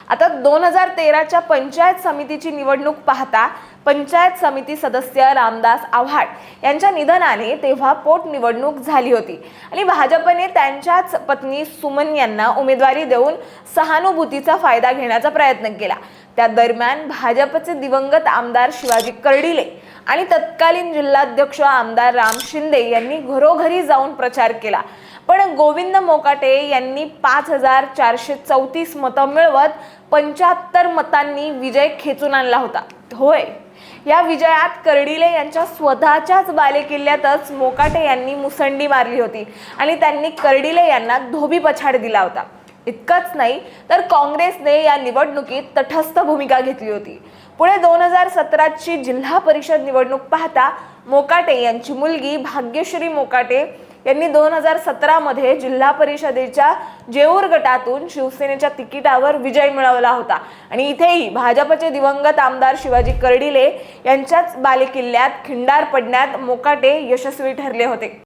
आता 2013च्या पंचायत समितीची निवडणूक पाहता पंचायत समिती सदस्य रामदास आव्हाड यांच्या निधनाने तेव्हा पोटनिवडणूक झाली होती आणि भाजपने त्यांच्याच पत्नी सुमन यांना उमेदवारी देऊन सहानुभूतीचा फायदा घेण्याचा प्रयत्न केला। त्या दरम्यान भाजपचे दिवंगत आमदार शिवाजी कर्डिले आणि तत्कालीन जिल्हाध्यक्ष आमदार राम शिंदे यांनी घरोघरी जाऊन प्रचार केला, पण गोविंद मोकाटे यांनी 5434 मतं मिळवत 75 मतांनी विजय खेचून आणला होता। होय, या विजयात कर्डिले यांच्या स्वतःच्याच बालेकिल्ल्यातच मोकाटे यांनी मुसंडी मारली होती आणि त्यांनी कर्डिले यांना धोबीपछाड दिला होता। इतकंच नाही तर काँग्रेसने या निवडणुकीत तटस्थ भूमिका घेतली होती। पुढे 2017ची जिल्हा परिषद निवडणूक पाहता मोकाटे यांची मुलगी भाग्यश्री मोकाटे यांनी 2017 मध्ये जिल्हा परिषदेच्या जेऊर गटातून शिवसेनेच्या तिकिटावर विजय मिळवला होता आणि इथेही भाजपचे दिवंगत आमदार शिवाजी कर्डिले यांच्याच बालेकिल्ल्यात खिंडार पडण्यात मोकाटे यशस्वी ठरले होते।